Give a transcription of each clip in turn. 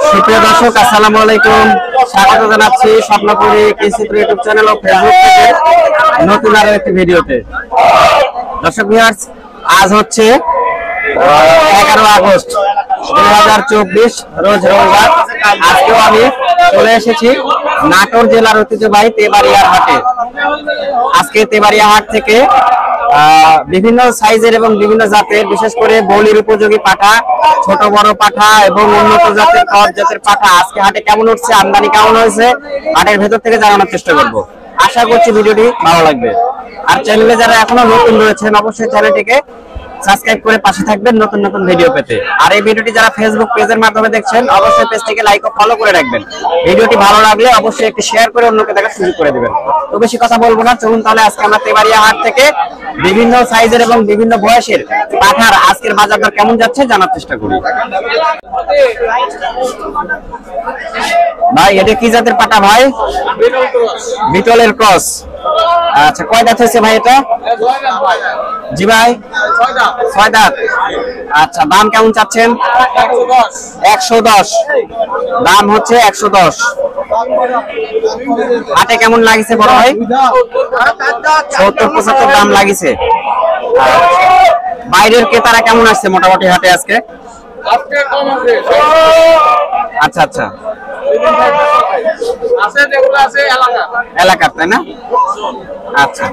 সুপ্রিয় দর্শক, আসসালামু আলাইকুম। স্বাগত জানাচ্ছি স্বপ্নপুরী কৃষিচিত্র ইউটিউব চ্যানেল ও ফেসবুক পেজের নতুন আরো একটি ভিডিওতে। দর্শক ভিউয়ার্স, আজ হচ্ছে 11 আগস্ট 2024, রোজ রবিবার। আজকেও আমি চলে এসেছি নাটোর জেলার ঐতিহ্যবাহী তেবাড়িয়ার হাটে। আজকে তেবাড়িয়া হাট থেকে বিভিন্ন সাইজের এবং বিভিন্ন জাতের, বিশেষ করে বলির উপযোগী পাঠা, ছোট বড় পাঠা এবং উন্নত জাতের ক্রস জাতের পাঠা আজকে হাটে কেমন উঠছে, আমদানি কেমন হয়েছে, হাটের ভেতর থেকে জানানোর চেষ্টা করব। আশা করছি ভিডিওটি ভালো লাগবে। আর চ্যানেলে যারা এখনো নতুন রয়েছেন, অবশ্যই চ্যানেলটিকে সাবস্ক্রাইব করে পাশে থাকবেন নতুন নতুন ভিডিও পেতে। আর এই ভিডিওটি যারা ফেসবুক পেজের মাধ্যমে দেখছেন, অবশ্যই পেজটিকে লাইক ও ফলো করে রাখবেন। ভিডিওটি ভালো লাগলে অবশ্যই একটি শেয়ার করে অন্যকে দেখার সুযোগ করে দিবেন। তো বেশি কথা বলবো না, চলুন তাহলে আজকে আমরা তেবাড়িয়া হাট থেকে বিভিন্ন সাইজের এবং বিভিন্ন বয়সের পাঠার আজকের বাজার দর কেমন যাচ্ছে জানার চেষ্টা করি। ভাই, এটা কি জাতের পাঠা ভাই? বিটলের ক্রস। আচ্ছা, কয় দাঁত হয়েছে ভাই এটা? জি ভাই, 6 দাঁত। আচ্ছা, দাম কেমন চাচ্ছেন? 110 দাম হচ্ছে। 110 হাটে কেমন লাগিছে বড় ভাই? 70-75 দাম লাগিছে। বাইরের ক্রেতারা কেমন আসছে মোটামুটি হাটে আজকে? আচ্ছা আচ্ছা, এলাকার, তাই না? আচ্ছা,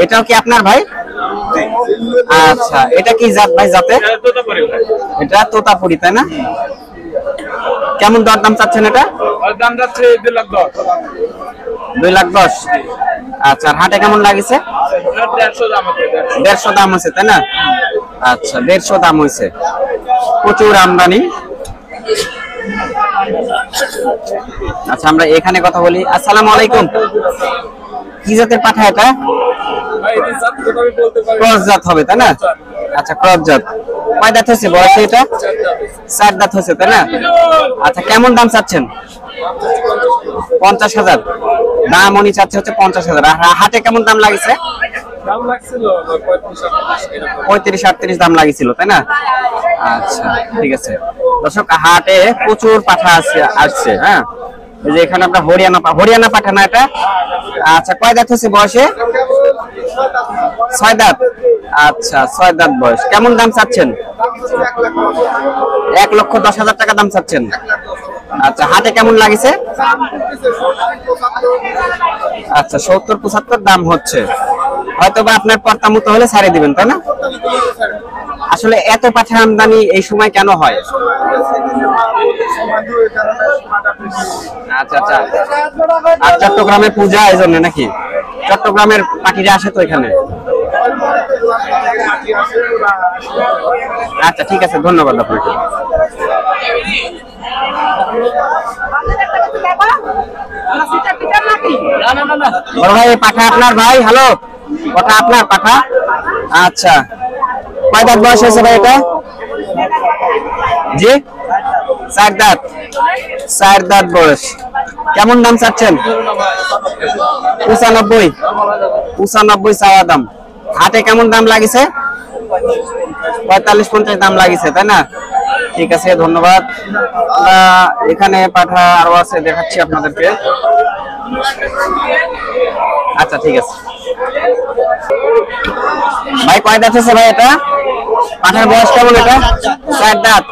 এটাও কি আপনার ভাই? আচ্ছা, এটা কি জাত ভাই? জাতে এটা তোতাপুরি, তাই না? কেমন দরদাম চাচ্ছেন এটা? দাম যাচ্ছে 2,10,000। 2,10,000। আচ্ছা, হাটে কেমন লাগিছে? 150 দাম আছে, তাই না? আচ্ছা, 150 দাম হয়েছে। প্রচুর আমদানি। আচ্ছা, আমরা এখানে কথা বলি। আসসালামু আলাইকুম। কি জাতের পাঠা এটা? ক্রস জাত হবে, তাই না? আচ্ছা, ক্রস জাত। কয় দাঁত হয়েছে বয়সে এটা? 4 দাঁত হয়েছে, তাই না? আচ্ছা, কেমন দাম চাচ্ছেন? 50,000 দাম উনি চাচ্ছে হচ্ছে 50,000। হাটে কেমন দাম লাগিছে? 35-38 দাম লাগিছিল, তাই না? আচ্ছা, ঠিক আছে। দর্শক, হাটে প্রচুর পাঠা আসছে। হ্যাঁ, এই যে এখানে আপনার হরিয়ানা পাঠা না এটা? আচ্ছা, কয় দাঁত হচ্ছে বয়সে? 6 দাঁত। আচ্ছা, 6 দাঁত বয়স। কেমন দাম চাচ্ছেন? 1,10,000 টাকা দাম চাচ্ছেন। আচ্ছা, হাটে কেমন লাগিছে? আচ্ছা, 70-75 দাম হচ্ছে। হয়তো বা আপনার পর্তা মতো হলে ছাড়িয়ে দিবেন, তাই না? আসলে এত পাঠা আমদানি এই সময় কেন হয়? আচ্ছা আচ্ছা, আর চট্টগ্রামে পূজা, এই জন্য নাকি? চট্টগ্রামের পাখিরা আসে তো এখানে। আচ্ছা, ঠিক আছে, ধন্যবাদ আপনাকে। বড় ভাই, পাঠা আপনার ভাই? হ্যালো, পাঠা আপনার? পাঠা, আচ্ছা। কয় দাঁত বয়স হয়েছে ভাই এটা? জি, 4 দাঁত। 4 দাঁত বয়স। কেমন দাম চাচ্ছেন? 95 চাওয়া দাম। হাটে কেমন দাম লাগিছে? 45-50 দাম লাগিছে, তাই না? ঠিক আছে, ধন্যবাদ। এখানে পাঠা আরো আছে, দেখাচ্ছি আপনাদেরকে। আচ্ছা, ঠিক আছে ভাই। কয় দাঁত আছে ভাই এটা? পাঠার বয়স কেমন এটা? 4 দাঁত।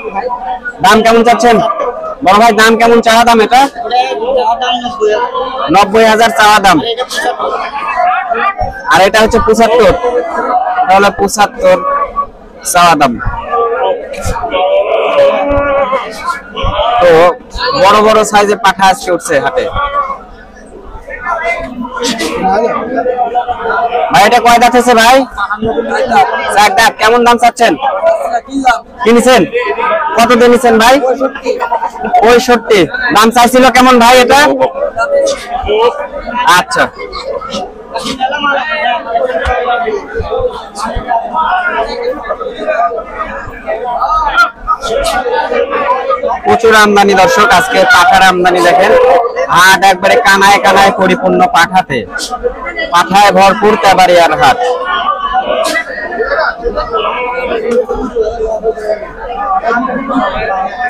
দাম কেমন চাচ্ছেন বড় ভাই? দাম কেমন চাওয়া দাম এটা? 90,000 চাওয়া দাম। আর এটা হচ্ছে 75, তাহলে 75 চাওয়া দাম। তো বড় বড় সাইজের পাঠা আজকে উঠছে হাটে। ভাই, এটা কয় দাঁত আছে ভাই? 4 দাঁত। কেমন দাম চাচ্ছেন? কিনেছেন? কত দিয়ে নিছেন ভাই? 65 দাম চাইছিল। কেমন ভাই এটা? আচ্ছা, প্রচুর আমদানি দর্শক, আজকে পাঠার আমদানি দেখেন। হাট একবারে কানায় কানায় পরিপূর্ণ পাঠাতে, পাঠায় ভরপুর তেবাড়িয়ার হাট।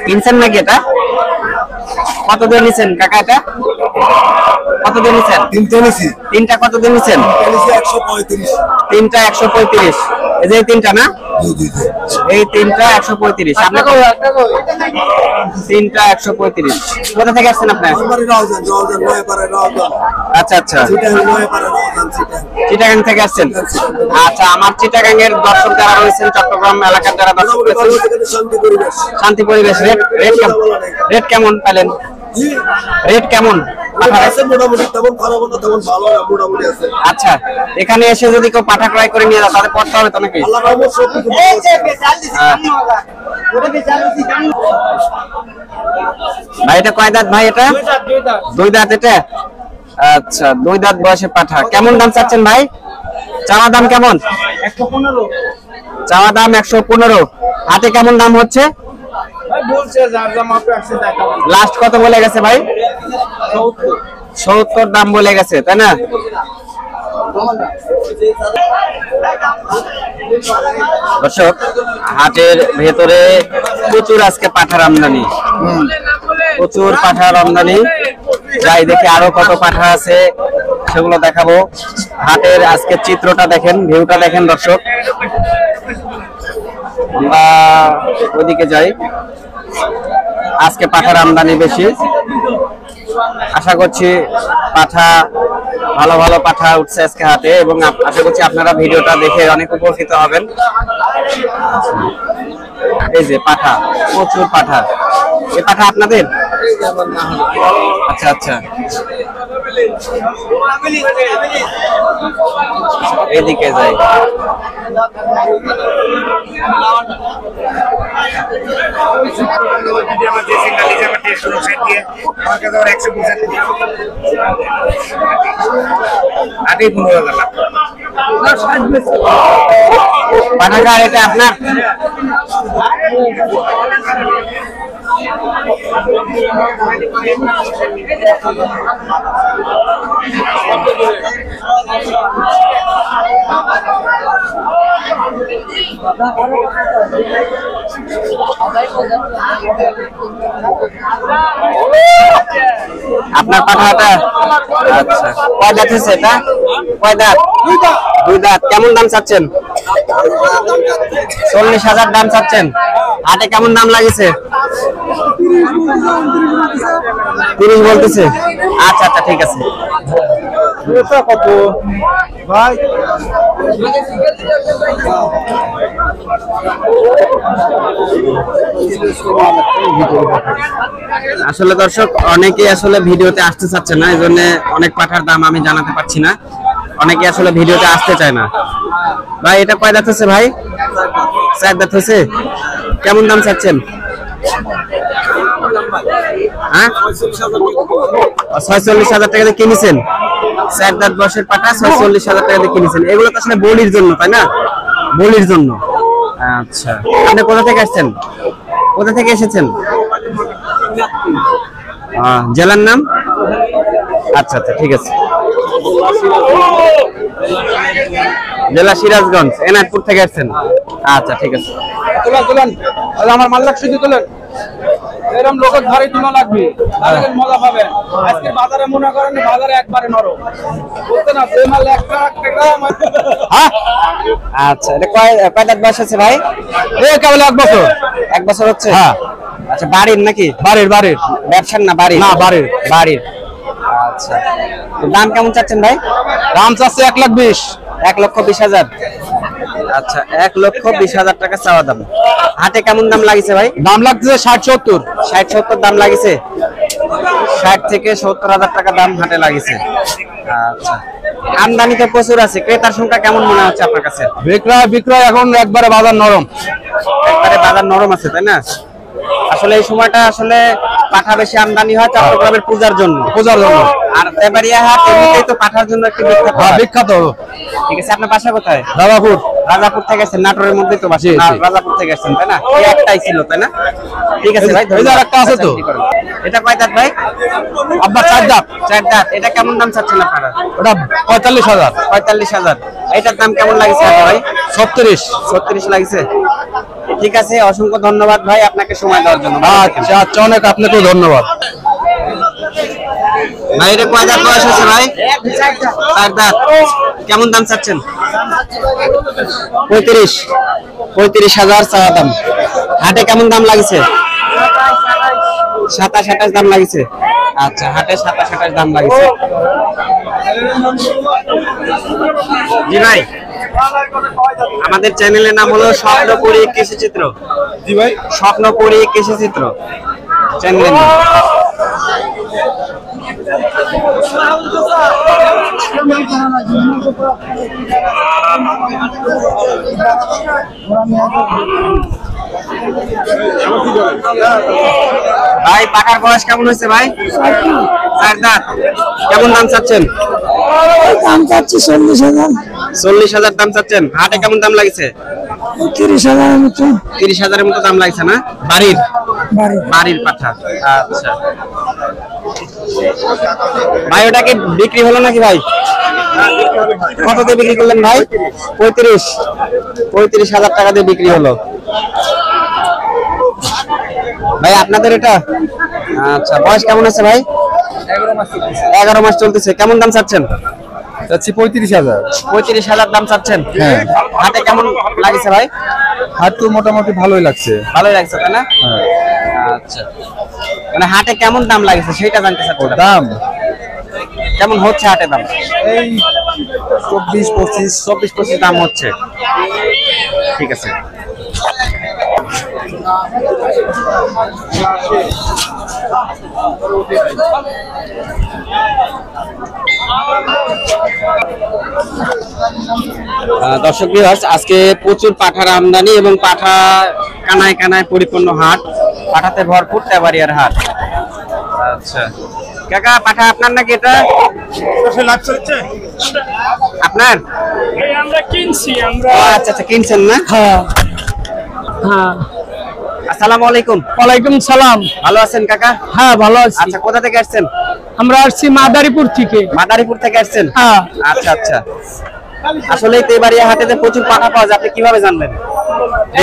কিনছেন নাকি এটা? কত দিয়ে নিছেন কাকা এটা? কত দিয়ে নিছেন? তিনটা কত দিয়ে নিছেন? তিনটা 135। এই যে তিনটা না, এই তিনটা 135। আপনাকে তিনটা 135। কোথা থেকে আসছেন আপনার? আচ্ছা আচ্ছা, চিটাগাং থেকে আসছেন। আচ্ছা, আমার চিটাগাং এর দর্শক যারা রয়েছেন, চট্টগ্রাম এলাকার যারা দর্শক রয়েছেন, শান্তি পরিবেশ। রেট কেমন পেলেন? রেট কেমন? আচ্ছা, এখানে এসে যদি কেউ পাঠা ক্রয় করে নিয়ে যায় তাহলে পড়তে হবে তো নাকি? ভাই এটা কয় দাঁত ভাই? এটা দুই দাঁত। এটা আচ্ছা, দুই দাঁত বয়সে পাঠা। কেমন দাম চাচ্ছেন ভাই? চাওয়া দাম কেমন? 115। চাওয়া দাম 115। হাতে কেমন দাম হচ্ছে? লাস্ট কত বলে গেছে ভাই? 70 দাম বলে গেছে, তাই না? দর্শক, হাটের ভেতরে প্রচুর আজকে পাঠার আমদানি, প্রচুর পাঠার আমদানি। যাই দেখি আরো কত পাঠা আছে সেগুলো দেখাবো। হাটের আজকে চিত্রটা দেখেন, ভিউটা দেখেন দর্শক। আমরা ওইদিকে যাই। আজকে পাঠার আমদানি বেশি। আশা করছি পাঠা, ভালো ভালো পাঠা উঠছে আজকে হাটে, এবং আশা করছি আপনারা ভিডিওটা দেখে অনেক উপকৃত হবেন। এই যে পাঠা, প্রচুর পাঠা। এই পাঠা আপনাদের? আচ্ছা আচ্ছা, এদিকে যাই। পাঠাগার এটা আপনার? আপনার পাঠাটা? আচ্ছা, কয় দাঁত হয়েছে এটা? কয় দাঁত? দুই দাঁত। কেমন দাম চাচ্ছেন? 40,000 দাম চাচ্ছেন। হাটে কেমন দাম লাগেছে? 30 বলতেছে। আচ্ছা আচ্ছা, ঠিক আছে। কত ভাই? আসলে দর্শক, অনেকেই আসলে ভিডিওতে আসতে চাচ্ছে না, এই জন্য অনেক পাঠার দাম আমি জানাতে পারছি না। অনেকে আসলে ভিডিওতে আসতে চায় না। ভাই এটা কয় দাঁত হচ্ছে ভাই? 4 দাঁত হচ্ছে। কেমন দাম চাচ্ছেন? হ্যাঁ, 46,000 টাকা দিয়ে কিনেছেন। 4 দাঁত বয়সের পাঠা 46,000 টাকা দিয়ে কিনেছেন। এগুলো তো আসলে বলির জন্য, তাই না? বলির জন্য। আচ্ছা, আপনি কোথা থেকে আসছেন? কোথা থেকে এসেছেন? জেলার নাম? আচ্ছা আচ্ছা, ঠিক আছে। জেলা সিরাজগঞ্জ, এনায়তপুর থেকে আসছেন। আচ্ছা, ঠিক আছে। আমার মাল্লাক শুধু তোলেন, এরকম লোকের ঘরে তুলা লাগবে, তাহলে মজা পাবেন। আজকে বাজারে মনে করেন বাজারে একবারে নরম বলতে না, যে মাল 1 টাকা। আচ্ছা, এটা কয় দাঁত বয়স আছে ভাই? কেবল 1 বছর। 1 বছর হচ্ছে? হ্যাঁ। আচ্ছা, বাড়ির নাকি? বাড়ির। ব্যবসার না? বাড়ির। না, বাড়ির। আচ্ছা, দাম কেমন চাচ্ছেন ভাই? দাম চাচ্ছে 1,20,000। 1,20,000। আচ্ছা, 1,20,000 টাকা চাওয়া দাম। হাটে কেমন দাম লাগিছে ভাই? দাম লাগছে 60-70। 60-70 দাম লাগিছে। 60 থেকে 70,000 টাকা দাম হাটে লাগিছে। আচ্ছা, আমদানি তো প্রচুর আছে, ক্রেতার সংখ্যা কেমন মনে হচ্ছে আপনার কাছে? বিক্রয় এখন একবারে বাজার নরম। একবারে বাজার নরম আছে, তাই না? আসলে এই সময়টা আসলে পাঠা বেশি আমদানি হয় চট্টগ্রামের পূজার জন্য। আর তেবাড়িয়া হাট এমনিতেই তো পাঠার জন্য একটি বিখ্যাত। ঠিক আছে, আপনার বাসা কোথায়? রাজাপুর থেকে আসছেন, নাটোরের মধ্যেই তো বাসা। রাজাপুর থেকে আসছেন, তাই না? এই একটাই ছিল, তাই না? ঠিক আছে ভাই, একটা আছে তো। এটা কয় দাঁত ভাই? আব্বা 4 দাঁত। 4 দাঁত। এটা কেমন দাম চাচ্ছেন আপনারা? ওটা 45,000। 45,000। এটার দাম কেমন লাগছে ভাই? 36 লাগছে। ঠিক আছে, অসংখ্য ধন্যবাদ ভাই আপনাকে সময় দেওয়ার জন্য। আচ্ছা, অনেক আপনাকেও ধন্যবাদ। ভাই এটা কয় দাঁত বয়স হয়েছে ভাই? 4 দাঁত। কেমন দাম চাচ্ছেন? 35,000 চাওয়া দাম। হাটে কেমন দাম লাগছে? 27-28 দাম লাগছে। আচ্ছা, হাটে 27-28 দাম লাগছে। জি ভাই, আমাদের চ্যানেলের নাম হলো স্বপ্নপুরী কৃষিচিত্র। জি ভাই, স্বপ্নপুরী কৃষিচিত্র চ্যানেলের নাম। ভাই পাকার বয়স কেমন হয়েছে ভাই? 4 দাঁত। কেমন দাম চাচ্ছেন? দাম চাচ্ছি 40,000। 40,000 দাম চাচ্ছেন। হাটে কেমন দাম লাগছে? 30,000 মতো। 30,000 মতো দাম লাগছে না? বাড়ির পাঠা। আচ্ছা ভাই, ওটা কি বিক্রি হলো নাকি ভাই? কত দিয়ে বিক্রি করলেন ভাই? 35,000 টাকা দিয়ে বিক্রি হলো। ভাই আপনাদের এটা? আচ্ছা, বয়স কেমন আছে ভাই? 11 মাস চলতেছে। কেমন দাম চাচ্ছেন? যাচ্ছি 35,000। 35,000 দাম চাচ্ছেন। হ্যাঁ। হাটে কেমন লাগছে ভাই? হাট তো মোটামুটি ভালোই লাগছে। ভালোই লাগছে তাই না? হ্যাঁ। আচ্ছা, মানে হাটে কেমন দাম লাগছে সেটা জানতে চাচ্ছি। দাম কেমন হচ্ছে হাটে দাম? এই 24-25 দাম হচ্ছে। ঠিক আছে। দর্শক ভিউয়ার্স, আজকে প্রচুর পাঠার আমদানি এবং পাঠা কানায় কানায় পরিপূর্ণ হাট, পাঠাতে ভরপুর তেবাড়িয়ার হাট। আচ্ছা কাকা, পাঠা আপনার নাকি এটা? আপনার? আমরা কিনছি আমরা। আচ্ছা আচ্ছা, কিনছেন না? হ্যাঁ হ্যাঁ। আসসালামু আলাইকুম। ওয়ালাইকুম সালাম। ভালো আছেন কাকা? হ্যাঁ ভালো আছি। আচ্ছা, কোথা থেকে আসছেন? আমরা আসছি মাদারীপুর থেকে। মাদারীপুর থেকে আসছেন? হ্যাঁ। আচ্ছা আচ্ছা। আসলে তেবাড়িয়া হাটেতে প্রচুর পাঠা পাওয়া যায়, আপনি কিভাবে জানলেন?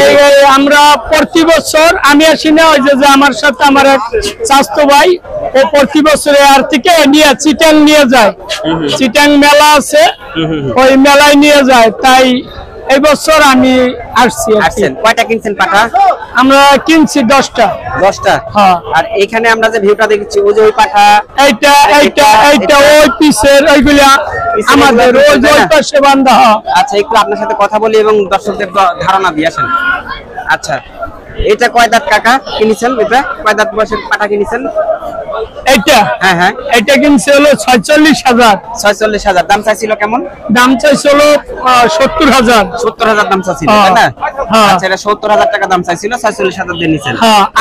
এই আমরা প্রতি বছর আমি আসি না, ওই যে আমার সাথে আমার এক চাচতো ভাই, ও প্রতি বছরে আর থেকে নিয়ে চিটাং নিয়ে যায়। চিটাং মেলা আছে, ওই মেলায় নিয়ে যায়। তাই এই বছর আমি আসছি। আসছেন। কয়টা কিনছেন পাঠা? আমরা কিনছি 10টা। 10টা? হ্যাঁ। আর এখানে আমরা যে ভিউটা দেখছি, ওই যে ওই পাঠা, এইটা ওই পিসের ওইগুলা আমাদের ওই যে ওই পাশে বান্ধা। আচ্ছা, একটু আপনার সাথে কথা বলি এবং দর্শকদের ধারণা দিয়ে আসেন। আচ্ছা, এটা কয় দাঁত কাকা কিনেছেন? এটা কয় দাঁত বয়সের পাঠা কিনেছেন? এইটা? হ্যাঁ হ্যাঁ। এইটা কিনছে হলো 46,000। 46,000 দাম চাইছিল। কেমন দাম চাইছিল? 70,000। 70,000 দাম চাইছিল, তাই না? আচ্ছা, এটা 70,000 টাকা দাম চাইছিল, 46,000 দিয়ে নিছেন।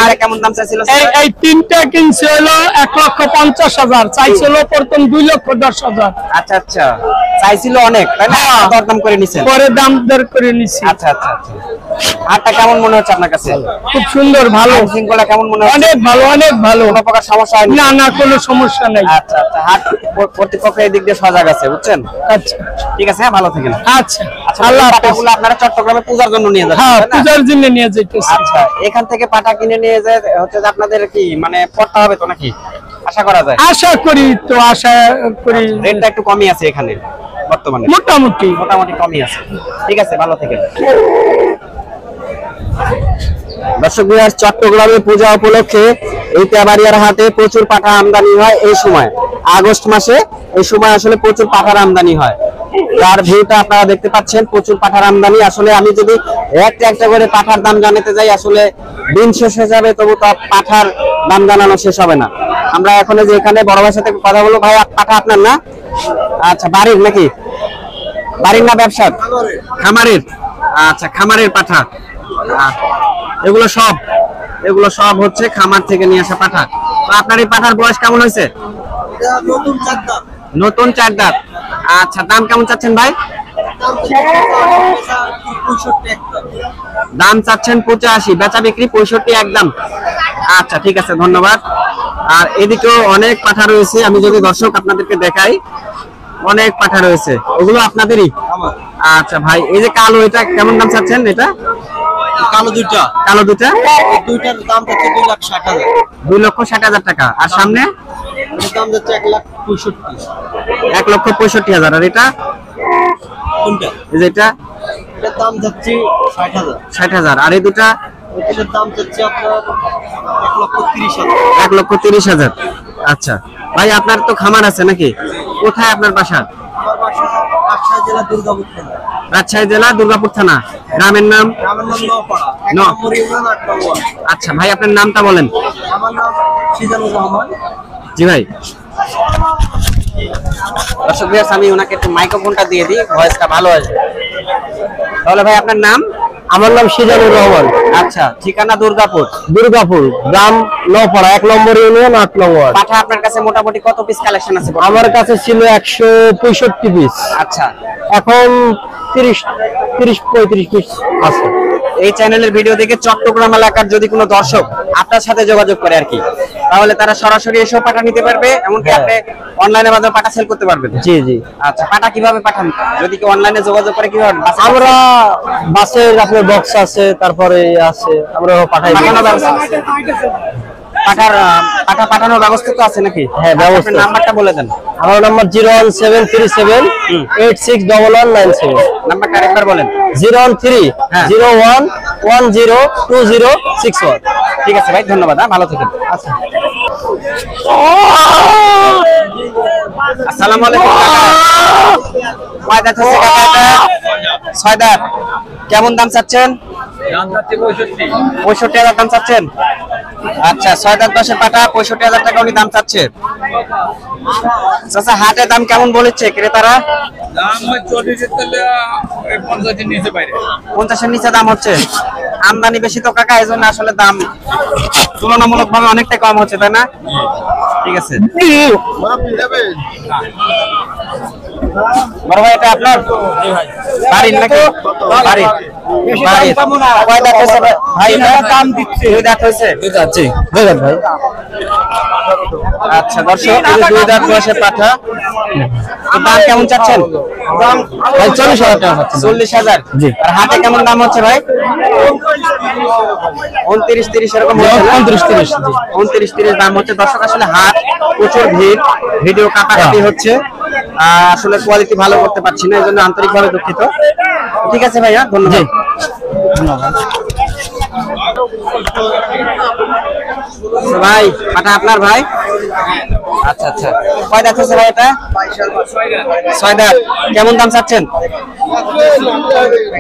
আর কেমন দাম চাইছিল? এই তিনটা কিনছে হলো 1,50,000, চাইছিল প্রথম 2,10,000। আচ্ছা আচ্ছা, চাইছিল অনেক, তাই না? দরদাম করে নিছেন, পরে দাম দর করে নিছি। আচ্ছা আচ্ছা আচ্ছা। হাটটা কেমন মনে হচ্ছে আপনার কাছে? খুব সুন্দর, ভালো। শৃঙ্খলা কেমন মনে হচ্ছে? অনেক ভালো, অনেক ভালো। কোনো প্রকার সমস্যা হয়নি? না না, কোনো সমস্যা নাই। আচ্ছা আচ্ছা, হাট কর্তৃপক্ষ এই দিক দিয়ে সজাগ আছে, বুঝছেন? আচ্ছা ঠিক আছে, হ্যাঁ, ভালো থাকেন। আচ্ছা, আল্লাহ আল্লাহ হাফেজ। আপনারা চট্টগ্রামে পূজার জন্য নিয়ে যাচ্ছেন, হ্যাঁ, তাই না? পূজার জন্য নিয়ে যাইতেছি। আচ্ছা, এখান থেকে পাটা কিনে নিয়ে যায় হচ্ছে যে আপনাদের কি মানে পড়তে হবে তো নাকি? আশা করা যায়? আশা করি তো, আশা করি। রেটটা একটু কমই আছে এখানে বর্তমানে, মোটামুটি কমই আছে। ঠিক আছে, ভালো থাকেন। দর্শক ভিউয়ার্স, চট্টগ্রামে পূজা উপলক্ষে এই তেবাড়িয়ার হাটে প্রচুর পাঠা আমদানি হয়। এই সময় আগস্ট মাসে এই সময় আসলে প্রচুর পাঠার আমদানি হয়। যার ভিউটা আপনারা দেখতে পাচ্ছেন, প্রচুর পাঠার আমদানি। আসলে আমি যদি একটা একটা করে পাঠার দাম জানাতে যাই, আসলে দিন শেষ হয়ে যাবে, তবু তো পাঠার দাম জানানো শেষ হবে না। আমরা এখন যে এখানে বড় ভাইয়ের সাথে কথা বলবো। ভাই, পাঠা আপনার না? আচ্ছা, বাড়ির নাকি? বাড়ির না ব্যবসার? খামারের। আচ্ছা, খামারের পাঠা। এগুলো সব হচ্ছে খামার থেকে নিয়ে আসা পাঠা। তো আপনার এই পাঠার বয়স কেমন হয়েছে? নতুন 4 দাঁত। আচ্ছা, দাম কেমন চাচ্ছেন ভাই? দাম চাচ্ছেন 85, বেচা বিক্রি 65 একদম। আচ্ছা, ঠিক আছে, ধন্যবাদ। আর এদিকেও অনেক পাঠা রয়েছে, আমি যদি দর্শক আপনাদেরকে দেখাই, অনেক পাঠা রয়েছে। ওগুলো আপনাদেরই? আচ্ছা ভাই, এই যে কালো, এটা কেমন দাম চাচ্ছেন? এটা কালো দুইটা দুইটার দাম হচ্ছে 2,60,000 টাকা। আর সামনে দাম যাচ্ছে 1,65,000। 1,65,000। আর এটা কোনটা? এই যে এটা এটার দাম যাচ্ছে 60,000। 60,000। আর এই দুটা এটার দাম যাচ্ছে আপনার 1,30,000। 1,30,000। আচ্ছা ভাই, আপনার তো খামার আছে নাকি? কোথায় আপনার বাসা? আমার বাসা রাজশাহী জেলা দুর্গাপুর থানা। রাজশাহী জেলা দুর্গাপুর থানা। গ্রামের নাম? গ্রামের নাম নওপাড়া, 1 ন- নম্বর ইউনিয়ন, 8 নম্বর ওয়ার্ড। আচ্ছা ভাই, আপনার নামটা বলেন। আমার নাম সিজানুর রহমান। জি ভাই। দর্শক ভাই, আমি ওনাকে একটু মাইক্রোফোনটা দিয়ে দিই, ভয়েসটা ভালো আসবে। তাহলে ভাই আপনার নাম? আমার নাম সিজানুর রহমান। আচ্ছা, ঠিকানা দুর্গাপুর। দুর্গাপুর, গ্রাম নওপাড়া, 1 নম্বর ইউনিয়ন, 8 নম্বর ওয়ার্ড। পাঠা আপনার কাছে মোটামুটি কত পিস কালেকশন আছে? আমার কাছে ছিল 165 পিস, আচ্ছা, এখন 30-35 পিস আছে। এই চ্যানেলের ভিডিও দেখে চট্টগ্রাম এলাকার যদি কোনো দর্শক আপনার সাথে যোগাযোগ করে আর কি, তাহলে তারা সরাসরি এসেও পাঠা নিতে পারবে, এমনকি হ্যাঁ। আপনি অনলাইনে মাধ্যমে পাঠা সেল করতে পারবেন। জি জি। আচ্ছা, পাঠা কিভাবে পাঠান? যদি কেউ অনলাইনে যোগাযোগ করে কিভাবে? আমরা বাসের আপনার বক্স আছে, তারপরে আছে, আমরা পাঠাই দিই। পাঠানোর ব্যবস্থা আছে? পাঠা পাঠানোর ব্যবস্থা তো আছে নাকি? হ্যাঁ, ব্যবস্থা আপনার নাম্বারটা বলে দেন। আমার নাম্বার 01737861197। নাম্বারটা আরেকবার বলেন। 01301102061। ঠিক আছে ভাই, ধন্যবাদ। ভালো থাকেন। আচ্ছা। আসসালামু আলাইকুম কাকা। কয় দাঁত হচ্ছে কাকা এটা? 6 দাঁত। কেমন দাম চাচ্ছেন? দাম যাচ্ছে 65। 65,000 দাম চাচ্ছেন? আচ্ছা, 6 দাঁত বয়সের পাঠা, 65,000 টাকা উনি দাম চাচ্ছে। আচ্ছা, হাটের দাম কেমন বলেছে ক্রেতারা? দাম হয় 40 থেকে 50 এর নিচে বাইরে। 50-এর নিচে দাম হচ্ছে। আমদানি বেশি তো কাকা, এই জন্য আসলে দাম তুলনামূলক ভাবে অনেকটা কম হচ্ছে, তাই না? ঠিক আছে বড় ভাই, এটা আপনার বাড়ির নাকি? বাড়ির। কয় দাঁত হয়েছে ভাই? এটা দাম দিচ্ছে 2 দাঁত হয়েছে। 2 দাঁত, জি 2 দাঁত ভাই। আচ্ছা দর্শক, এই যে 2 দাঁত বয়সের পাঠা, তো দাম কেমন চাচ্ছেন? ভাই 40,000 টাকা চাচ্ছি। 40,000। জি। আর হাটে কেমন দাম হচ্ছে ভাই? 29-30 এরকম হচ্ছে না? 29-30, জি। 29-30 দাম হচ্ছে। দর্শক, আসলে হাট প্রচুর ভিড়, ভিডিও কাটাকাটি হচ্ছে, আসলে কোয়ালিটি ভালো করতে পারছি না, এই জন্য আন্তরিকভাবে দুঃখিত। ঠিক আছে ভাইয়া, ধন্যবাদ। ভাই পাঠা আপনার ভাই? আচ্ছা আচ্ছা, কয় দাঁত হচ্ছে ভাই এটা? 6 দাঁত। কেমন দাম চাচ্ছেন?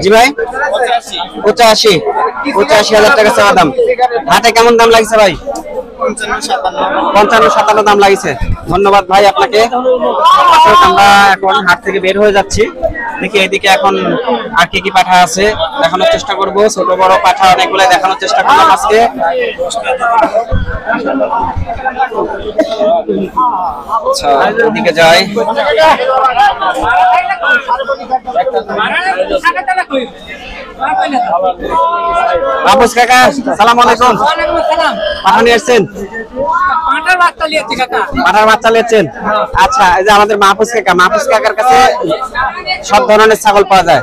জি ভাই? 85,000 টাকা চাওয়া দাম। হাটে কেমন দাম লাগছে ভাই? 55-57 দাম লাগিছে। ধন্যবাদ ভাই আপনাকে। আমরা এখন হাট থেকে বের হয়ে যাচ্ছি, দেখি এদিকে এখন আর কি কি পাঠা আছে দেখানোর চেষ্টা করব। ছোট বড় পাঠা অনেকগুলো দেখানোর চেষ্টা করলাম আজকে। আচ্ছা, ওদিকে যাই। বাবুস কাকা, সালাম আলাইকুম। পাঠা নিয়ে এসছেন? পাঠার বাচ্চা নিয়েছেন? আচ্ছা, এই যে আমাদের মাহফুজ কাকা, মাহফুজ কাকার কাছে সব ধরনের ছাগল পাওয়া যায়।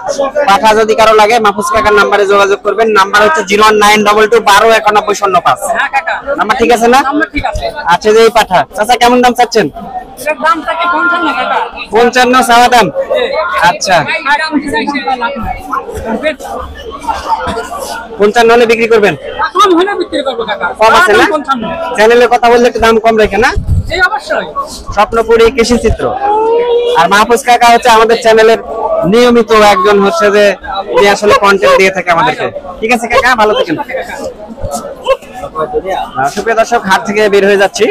পাঠা যদি কারো লাগে, মাহফুজ কাকার নাম্বারে যোগাযোগ করবেন। নাম্বার হচ্ছে 0192212 নাম্বার ঠিক আছে না? আচ্ছা, যে এই পাঠা চাচা কেমন দাম চাচ্ছেন? 55 চাওয়া দাম। আচ্ছা, 55 হলে বিক্রি করবেন? কম আছে না? চ্যানেলে কথা বললে একটু দাম কম রেখে না? স্বপ্নপুরী কৃষি চিত্র। আর মাহফুজ কাকা হচ্ছে আমাদের চ্যানেলের নিয়মিত একজন, হচ্ছে যে উনি আসলে কন্টেন্ট দিয়ে থাকে আমাদেরকে। ঠিক আছে কাকা, ভালো থাকেন। সুপ্রিয় দর্শক, হাট থেকে বের হয়ে যাচ্ছি।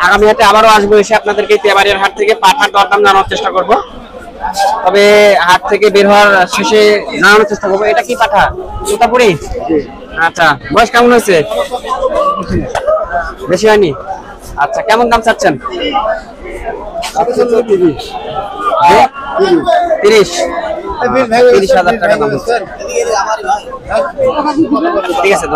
আগামী হাটে আবারও আসবো, এসে আপনাদেরকে তেবাড়িয়ার হাট থেকে পাঠার দরদাম জানানোর চেষ্টা করব। তবে হাট থেকে বের হওয়ার শেষে জানানোর চেষ্টা করবো। এটা কি পাঠা? তোতাপুরি। আচ্ছা, বয়স কেমন হয়েছে? বেশি হয়নি? আচ্ছা, কেমন দাম চাচ্ছেন? 30,000 টাকা দাম। ঠিক আছে,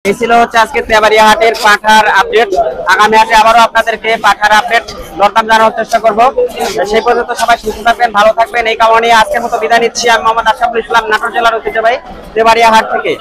এই ছিল হচ্ছে আজকে তেবাড়িয়া হাটের পাঠার আপডেট। আগামী হাটে আবারও আপনাদেরকে পাঠার আপডেট দরদাম জানানোর চেষ্টা করব। সেই পর্যন্ত সবাই সুস্থ থাকবেন, ভালো থাকবেন, এই কামনা নিয়ে আজকের মতো বিদায় নিচ্ছি। আমি মোহাম্মদ আশরাফুল ইসলাম, নাটোর জেলার ঐতিহ্যবাহী তেবাড়িয়া হাট থেকে।